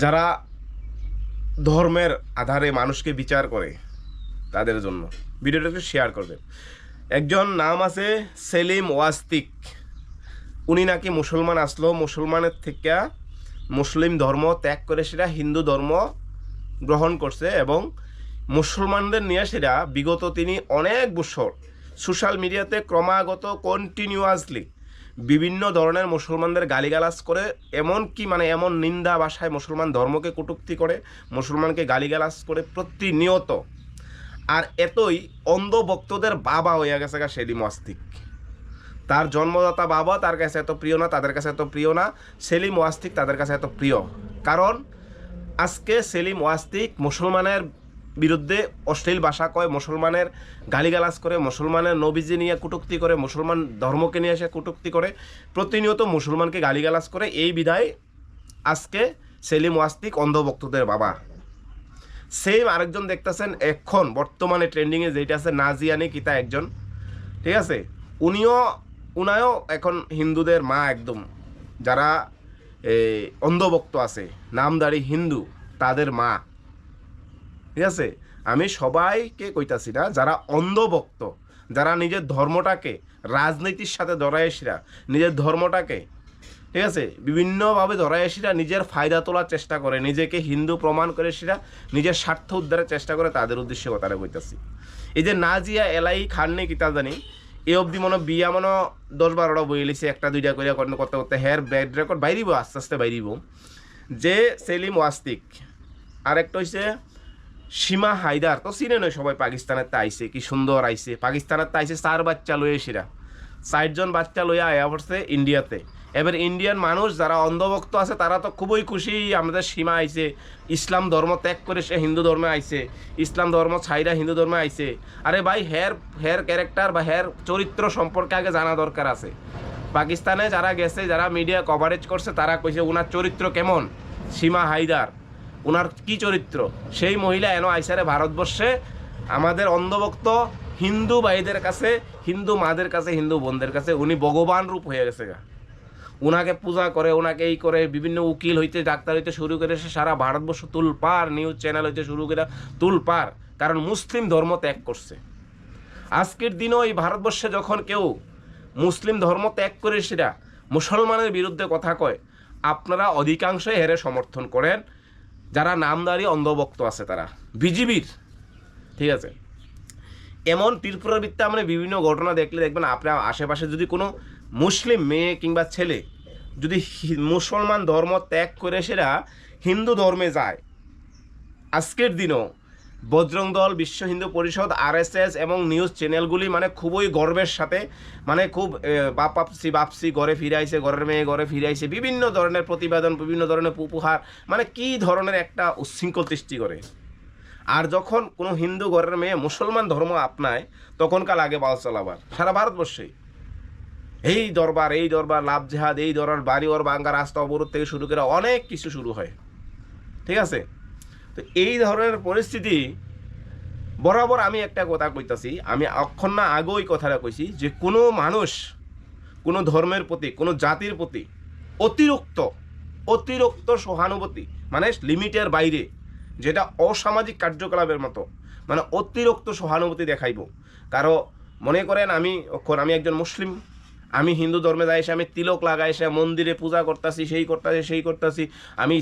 যারা ধর্মের আধারে মানুষকে বিচার করে তাদের জন্য ভিডিওটা একটু শেয়ার করবেন। একজন নাম আছে সেলিম ওয়াস্তিক। উনি নাকি মুসলমান আসলো, মুসলমানের থেকে মুসলিম ধর্ম ত্যাগ করে সেটা হিন্দু ধর্ম গ্রহণ করছে এবং মুসলমানদের নিয়ে সেটা বিগত তিনি অনেক বছর সোশ্যাল মিডিয়াতে ক্রমাগত কন্টিনিউয়াসলি বিভিন্ন ধরনের মুসলমানদের গালিগালাজ করে, এমনকি এমন নিন্দা ভাষায় মুসলমান ধর্মকে কটূক্তি করে, মুসলমানকে গালিগালাজ করে প্রতিনিয়ত। আর এতই অন্ধ ভক্তদের বাবা হয়ে গেছে সেলিম ওয়াস্তিক। তার জন্মদাতা বাবা তার কাছে এত প্রিয় না, তাদের কাছে এত প্রিয় না। সেলিম ওয়াস্তিক তাদের কাছে এত প্রিয়, কারণ আজকে সেলিম ওয়াস্তিক মুসলমানের বিরুদ্ধে অশ্লীল ভাষা কয়, মুসলমানের গালিগালাজ করে, মুসলমানের নবীজি নিয়ে কটূক্তি করে, মুসলমান ধর্মকে নিয়ে এসে কটূক্তি করে, প্রতিনিয়ত মুসলমানকে গালিগালাজ করে। এই বিধায় আজকে সেলিম ওয়াস্তিক অন্ধভক্তদের বাবা। সেম আরেকজন দেখতেছেন এখন বর্তমানে ট্রেন্ডিংয়ে যেটা আছে নাজিয়ানি কিতা একজন, ঠিক আছে, উনায়ও এখন হিন্দুদের মা একদম। যারা অন্ধভক্ত আছে নামদারি হিন্দু তাদের মা, ঠিক আছে। আমি সবাইকে কইতাছি না, যারা অন্ধভক্ত, যারা নিজের ধর্মটাকে রাজনীতির সাথে ধরাইসিরা, নিজের ধর্মটাকে, ঠিক আছে, বিভিন্নভাবে ধরাইসিরা নিজের ফায়দা তোলার চেষ্টা করে, নিজেকে হিন্দু প্রমাণ করে সেটা নিজের স্বার্থ উদ্ধারের চেষ্টা করে, তাদের উদ্দেশ্যে কথাটা কইতাছি। এই যে নাজিয়া এলাই খাননি কিতা জানি এ অবধি বিয়া 10-12টা বই লিছে, একটা দুইটা করে করতে করতে হেয়ার ব্যাড রেকর্ড বাইরিব, আস্তে আস্তে বাইরিব। যে সেলিম ওয়াস্তিক, আরেকটা হচ্ছে সীমা হায়দার, তো চিনে নয় সবাই, পাকিস্তানের তা আইসে, কি সুন্দর আইসে, পাকিস্তানের তা আইসে 4 বাচ্চা লয়ে সেরা 60 জন বাচ্চা লইয়া আয়া পড়ছে ইন্ডিয়াতে। এবার ইন্ডিয়ান মানুষ যারা অন্ধভক্ত আছে তারা তো খুবই খুশি, আমাদের সীমা আইছে, ইসলাম ধর্ম ত্যাগ করে সে হিন্দু ধর্মে আইছে, ইসলাম ধর্ম ছাইরা হিন্দু ধর্মে আইছে। আরে ভাই, হের ক্যারেক্টার বা হের চরিত্র সম্পর্কে আগে জানা দরকার আছে। পাকিস্তানে যারা গেছে, যারা মিডিয়া কভারেজ করছে, তারা কইছে ওনার চরিত্র কেমন, সীমা হায়দার ওনার কি চরিত্র। সেই মহিলা এনো আইসারে ভারতবর্ষে আমাদের অন্ধভক্ত হিন্দু ভাইদের কাছে, হিন্দু মাদের কাছে, হিন্দু বোনদের কাছে উনি ভগবান রূপ হয়ে গেছে গা। ওনাকে পূজা করে, ওনাকে এই করে, বিভিন্ন উকিল হইতে ডাক্তার হইতে শুরু করে সে সারা ভারতবর্ষ তুলপার, নিউজ চ্যানেল হইতে শুরু করে তুলপার, কারণ মুসলিম ধর্ম ত্যাগ করছে। আজকের দিনও এই ভারতবর্ষে যখন কেউ মুসলিম ধর্ম ত্যাগ করে সেটা মুসলমানের বিরুদ্ধে কথা কয়, আপনারা অধিকাংশই হেরে সমর্থন করেন। যারা নামদারি অন্ধভক্ত আছে তারা বিজিবির, ঠিক আছে। এমন ত্রিপুরার ভিত্তিতে আমরা বিভিন্ন ঘটনা দেখলে দেখবেন আপনার আশেপাশে যদি কোনো মুসলিম মেয়ে কিংবা ছেলে যদি মুসলমান ধর্ম ত্যাগ করে সেটা হিন্দু ধর্মে যায়, আজকের দিনও বজরং দল, বিশ্ব হিন্দু পরিষদ, RSS এবং নিউজ চ্যানেলগুলি খুবই গর্বের সাথে খুব বাপসি ঘরে ফিরাইছে, ঘরের মেয়ে ঘরে ফিরাইছে, বিভিন্ন ধরনের প্রতিবেদন, বিভিন্ন ধরনের উপহার, কি ধরনের একটা উচ্ছৃঙ্খল সৃষ্টি করে। আর যখন কোনো হিন্দু ঘরের মেয়ে মুসলমান ধর্ম আপনায়, তখনকার লাগে বাল চালাবার সারা ভারতবর্ষে এই দরবার লাভ জেহাদ, এই দরবার বাড়ি ওর বাঙ্গা, রাস্তা অবরোধ থেকে শুরু করে অনেক কিছু শুরু হয়, ঠিক আছে। তো এই ধরনের পরিস্থিতি বরাবর আমি একটা কথা কইতাছি, আমি অক্ষণ না আগেও এই কথাটা কইছি যে কোনো মানুষ কোনো ধর্মের প্রতি, কোনো জাতির প্রতি অতিরিক্ত সহানুভূতি, লিমিটের বাইরে, যেটা অসামাজিক কার্যকলাপের মতো, অতিরিক্ত সহানুভূতি দেখাইব। কারো মনে করেন আমি একজন মুসলিম, আমি হিন্দু ধর্মে যাই এসে আমি তিলক লাগাই এসে মন্দিরে পূজা করতেছি, সেই করতেছি, আমি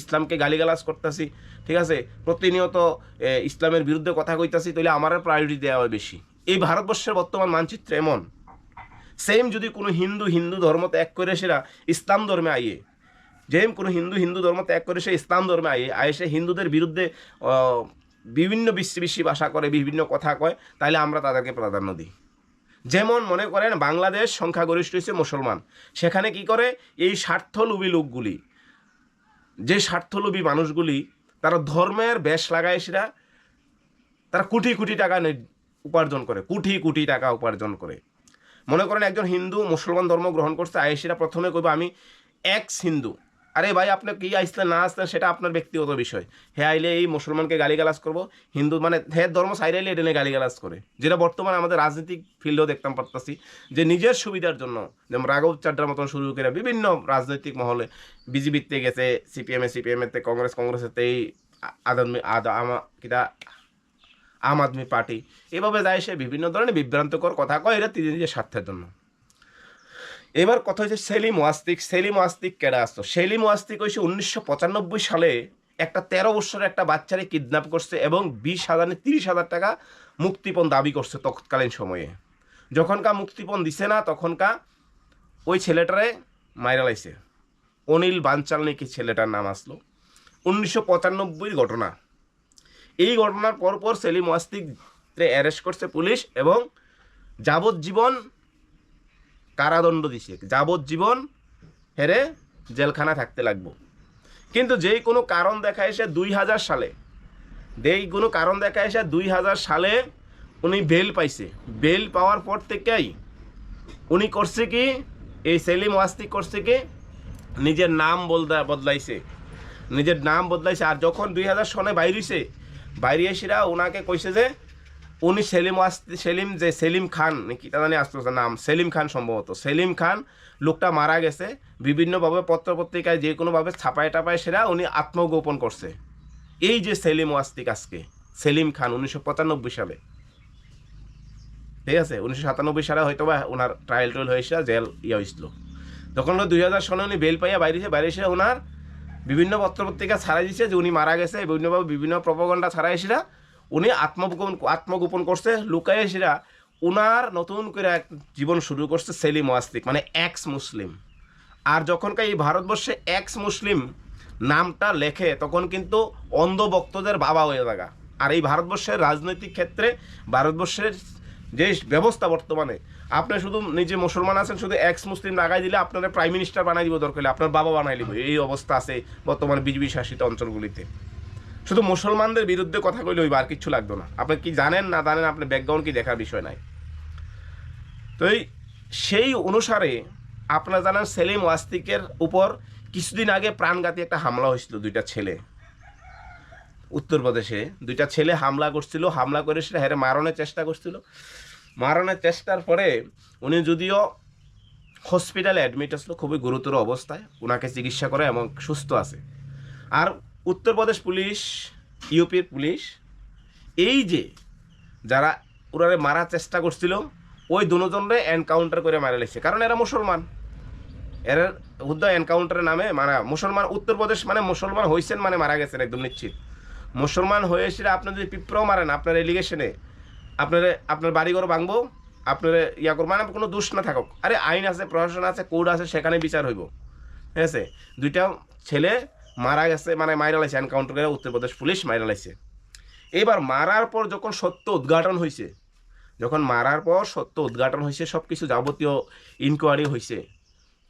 ইসলামকে গালিগালাজ করতেছি, ঠিক আছে, প্রতিনিয়ত ইসলামের বিরুদ্ধে কথা কইতাছি, তাহলে আমার প্রায়োরিটি দেওয়া হয় বেশি। এই ভারতবর্ষের বর্তমান মানচিত্র এমন। সেম যদি কোনো হিন্দু ধর্ম ত্যাগ করে সেরা ইসলাম ধর্মে আইয়ে, যেম কোনো হিন্দু ধর্ম ত্যাগ করে সে ইসলাম ধর্মে আইসে হিন্দুদের বিরুদ্ধে বিভিন্ন বিশ্রী ভাষা করে, বিভিন্ন কথা কয়, তাহলে আমরা তাদেরকে প্রাধান্য দিই। যেমন মনে করেন বাংলাদেশ সংখ্যাগরিষ্ঠ হচ্ছে মুসলমান, সেখানে কি করে এই স্বার্থলোভী লোকগুলি, যে স্বার্থলোভী মানুষগুলি, তারা ধর্মের বেশ লাগায় সেটা তারা কোটি টাকা উপার্জন করে, কোটি টাকা উপার্জন করে। মনে করেন একজন হিন্দু মুসলমান ধর্ম গ্রহণ করছে, আয়েসিরা প্রথমে কইব আমি এক্স হিন্দু, আরে ভাই আপনি কি আসলেন না আসলেন সেটা আপনার ব্যক্তিগত বিষয়। হ্যাঁ আইলে এই মুসলমানকে গালিগালাজ করবো, হিন্দু মানে হ্যাঁ ধর্ম সাইড আইলে এটা নিয়ে গালিগালাজ করে, যেটা বর্তমানে আমাদের রাজনৈতিক ফিল্ডেও দেখতাম পারতাছি যে নিজের সুবিধার জন্য, যেমন রাঘব চাড্ডার মতন শুরু করে বিভিন্ন রাজনৈতিক মহলে বিজেপিতে গেছে, সিপিএমেতে কংগ্রেসেতে এই কিতা আম আদমি পার্টি, এভাবে যায় সে বিভিন্ন ধরনের বিভ্রান্তকর কথা কয়, এটা নিজের স্বার্থের জন্য। এবার কথা হচ্ছে সেলিম ওয়াস্তিক কেডা আসতো। সেলিম ওয়াস্তিক হয়েছে 1995 সালে একটা 13 বছরের একটা বাচ্চারে কিডন্যাপ করছে এবং 20,000-30,000 টাকা মুক্তিপণ দাবি করছে তৎকালীন সময়ে। যখনকার মুক্তিপণ দিছে না তখনকার ওই ছেলেটারে মাইরা লাইছে। অনিল বানচাল নাকি ছেলেটার নাম আসলো। 1995 ঘটনা। এই ঘটনার পরপর সেলিম ওয়াস্তিককে অ্যারেস্ট করছে পুলিশ এবং যাবজ্জীবন কারাদণ্ড দিছে, যাবজ্জীবন হেরে জেলখানা থাকতে লাগবো। কিন্তু যেই কোনো কারণ দেখা এসে 2000 সালে উনি বেল পাইছে। বেল পাওয়ার পর থেকেই উনি করছে কি, এই সেলিম ওয়াস্তিক করছে কি নিজের নাম বদলাইছে। আর যখন 2000 সনে বাইরে এসেরা ওনাকে কইছে যে উনি সেলিম খান নাকি তা জানি আসতে নাম, সেলিম খান সম্ভবত, সেলিম খান লোকটা মারা গেছে, বিভিন্নভাবে পত্রপত্রিকায় যে কোনোভাবে ছাপায় টাপায় সেরা উনি আত্মগোপন করছে। এই যে সেলিম ওয়াস্তিক আজকে সেলিম খান 1995 সালে, ঠিক আছে, 1997 সালে হয়তো বা ওনার ট্রায়াল হয়েছিল, জেল হয়েছিল। তখন 2000 সনে উনি বেল পাইয়া বাইরে এসে ওনার বিভিন্ন পত্রপত্রিকা ছাড়াই দিচ্ছে যে উনি মারা গেছে, বিভিন্ন প্রপাগান্ডা ছাড়াই এসেরা উনি আত্মগোপন করছে, লুকাই এসেরা উনার নতুন করে এক জীবন শুরু করছে সেলিম ওয়াস্তিক, মানে এক্স মুসলিম। আর যখনকার এই ভারতবর্ষে এক্স মুসলিম নামটা লেখে তখন কিন্তু অন্ধভক্তদের বাবা হয়ে থাকা। আর এই ভারতবর্ষের রাজনৈতিক ক্ষেত্রে ভারতবর্ষের যে ব্যবস্থা বর্তমানে, আপনি শুধু নিজে মুসলমান আছেন, শুধু এক্স মুসলিম লাগাই দিলে আপনারা প্রাইম মিনিস্টার বানাই দিব, দরকার হলে আপনার বাবা বানাই দিব। এই অবস্থা আছে বর্তমানে বিজেপি শাসিত অঞ্চলগুলিতে। শুধু মুসলমানদের বিরুদ্ধে কথা কইলে ওই আর কিচ্ছু লাগতো না। আপনি কি জানেন না জানেন, আপনার ব্যাকগ্রাউন্ড কি দেখার বিষয় নাই। তো সেই অনুসারে আপনারা জানেন সেলিম ওয়াস্তিকের উপর কিছুদিন আগে প্রাণঘাতী একটা হামলা হয়েছিল। দুইটা ছেলে উত্তরপ্রদেশে হামলা করছিল, হামলা করে সেটা হেরে মারণের চেষ্টা করছিল। মারণের চেষ্টার পরে উনি যদিও হসপিটালে অ্যাডমিট আসলো খুবই গুরুতর অবস্থায়, ওনাকে চিকিৎসা করে এবং সুস্থ আছে। আর উত্তরপ্রদেশ পুলিশ, ইউপির পুলিশ এই যে যারা ওনারে মারার চেষ্টা করছিল ওই দুজনরে এনকাউন্টার করে মারা লেগেছে, কারণ এরা মুসলমান। এরা হুদ্দা এনকাউন্টারের নামে মারা মুসলমান। উত্তরপ্রদেশ মানে মুসলমান হয়েছেন মানে মারা গেছেন একদম নিশ্চিত। মুসলমান হয়ে এসে আপনি যদি পিঁপড়াও মারেন আপনার এলিগেশনে, আপনার বাড়িঘর ভাঙবো, আপনার করবো, মানে কোনো দোষ না থাকুক। আরে আইন আছে, প্রশাসন আছে, কোর্ট আছে, সেখানে বিচার হইব। ঠিক আছে, দুইটা ছেলে মারা গেছে, মানে মাইরা লাইছে, এনকাউন্টার করে উত্তরপ্রদেশ পুলিশ মাইরা লাইছে। এবার মারার পর যখন সত্য উদ্ঘাটন হয়েছে, সব কিছু যাবতীয় ইনকোয়ারি হয়েছে,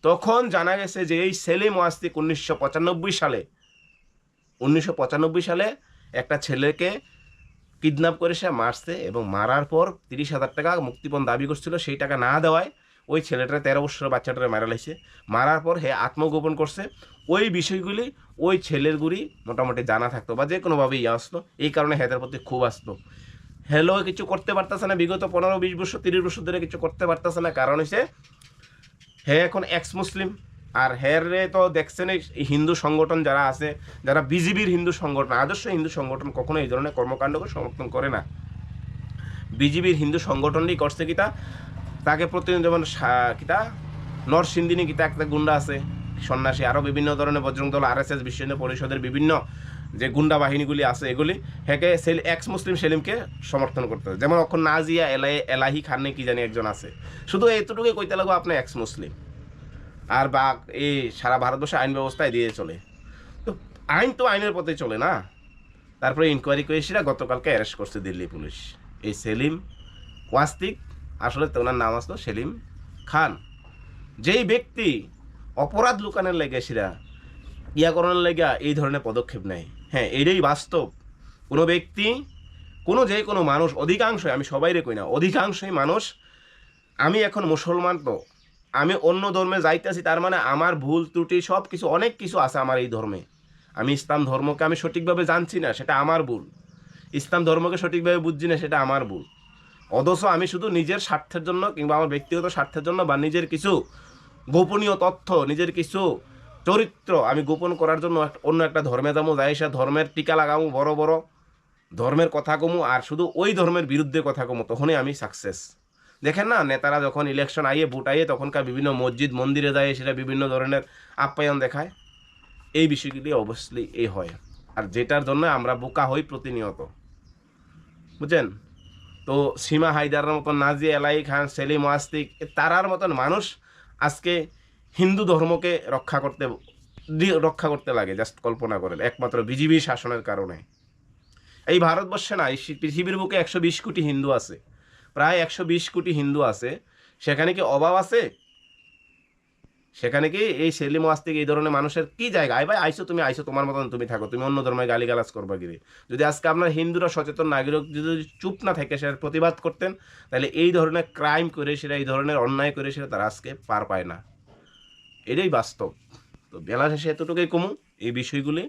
তখন জানা গেছে যে এই সেলিম ওয়াস্তিক 1995 সালে একটা ছেলেকে কিডন্যাপ করে সে মারছে এবং মারার পর 30,000 টাকা মুক্তিপণ দাবি করছিল। সেই টাকা না দেওয়ায় ওই ছেলেটা 13 বছরের বাচ্চাটারে মারা লাইছে। মারার পর হে আত্মগোপন করছে। ওই বিষয়গুলি ওই ছেলেরগুলি মোটামুটি জানা থাকতো বা যে কোনোভাবে আসলো, এই কারণে হেদের প্রতি খুব আসতো। হেলো কিছু করতে পারতেছে না, বিগত 15-20 বছর 30 বছর ধরে কিছু করতে পারতেছে না, কারণ হচ্ছে হে এখন এক্স মুসলিম। আর হেরে তো দেখছেন এই হিন্দু সংগঠন যারা আছে, যারা বিজেপির হিন্দু সংগঠন, আদর্শ হিন্দু সংগঠন কখনো এই ধরনের কর্মকাণ্ডকে সমর্থন করে না। বিজেপির হিন্দু সংগঠনই করছে কিতা, তাকে প্রতিদিন যেমন কিতা নরসিংদিনী কিতা একটা গুন্ডা আছে সন্ন্যাসী, আরও বিভিন্ন ধরনের বজরং দল, RSS, বিশ্ব হিন্দু পরিষদের বিভিন্ন যে গুন্ডা বাহিনীগুলি আছে এগুলি হেকে এক্স মুসলিম সেলিমকে সমর্থন করতে হবে। যেমন এখন নাজিয়া এলাহি খান কি জানি একজন আছে, শুধু এতটুকুই কইতে লাগবো আপনি এক্স মুসলিম। আর বা এই সারা ভারতবর্ষে আইন ব্যবস্থায় দিয়ে চলে, তো আইন তো আইনের পথে চলে না। তারপরে ইনকোয়ারি করে সেটা গতকালকে অ্যারেস্ট করছে দিল্লি পুলিশ এই সেলিম ওয়াস্তিক। আসলে তো ওনার নাম আসতো সেলিম খান। যেই ব্যক্তি অপরাধ লুকানোর লেগে সেরা করানোর লেগে এই ধরনের পদক্ষেপ নেয়, হ্যাঁ এটাই বাস্তব। কোনো ব্যক্তি, যে কোনো মানুষ, অধিকাংশই, আমি সবাইরে কই না, অধিকাংশই মানুষ, আমি এখন মুসলমান তো আমি অন্য ধর্মে যাইতেছি তার মানে আমার ভুল ত্রুটি সব কিছু অনেক কিছু আছে আমার এই ধর্মে। আমি ইসলাম ধর্মকে আমি সঠিকভাবে জানছি না, সেটা আমার ভুল। ইসলাম ধর্মকে সঠিকভাবে বুঝছি না, সেটা আমার ভুল। অথচ আমি শুধু নিজের স্বার্থের জন্য কিংবা আমার ব্যক্তিগত স্বার্থের জন্য বা নিজের কিছু গোপনীয় তথ্য, নিজের কিছু চরিত্র আমি গোপন করার জন্য অন্য একটা ধর্মে যাবো, যাই সে ধর্মের টিকা লাগামো, বড় বড় ধর্মের কথা কমু, আর শুধু ওই ধর্মের বিরুদ্ধে কথা কমু, তখনই আমি সাকসেস। দেখেন না, নেতারা যখন ইলেকশন আইয়ে ভোট আইয়ে তখনকার বিভিন্ন মসজিদ মন্দিরে যায়, সেটা বিভিন্ন ধরনের আপ্যায়ন দেখায়। এই বিষয়গুলি অবশ্যই এই হয়, আর যেটার জন্য আমরা বোকা হই প্রতিনিয়ত, বুঝছেন? তো সীমা হায়দারের মতন, নাজিয়া এলাই খান, সেলিম ওয়াস্তিক, তারার মতন মানুষ আজকে হিন্দু ধর্মকে রক্ষা করতে লাগে। জাস্ট কল্পনা করেন, একমাত্র বিজেপি শাসনের কারণে। এই ভারতবর্ষে না, এই পৃথিবীর বুকে 120 কোটি হিন্দু আছে, প্রায় 120 কোটি হিন্দু আছে। সেখানে কি অভাব আছে? সেখানে কি এই সেলিম ওয়াস্তিক এই ধরনের মানুষের কি জায়গা? আই ভাই আইসো, তুমি আইসো, তোমার মতন তুমি থাকো, তুমি অন্য ধর্মে গালিগালাজ করবা গিয়ে। যদি আজকে আপনার হিন্দুরা সচেতন নাগরিক যদি চুপ না থেকে সেটার প্রতিবাদ করতেন, তাহলে এই ধরনের ক্রাইম করে সেটা, এই ধরনের অন্যায় করে সেটা তারা আজকে পার পায় না। এটাই বাস্তব। তো বেলা শেষে এতটুকুই কমু, এই বিষয়গুলি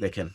দেখেন।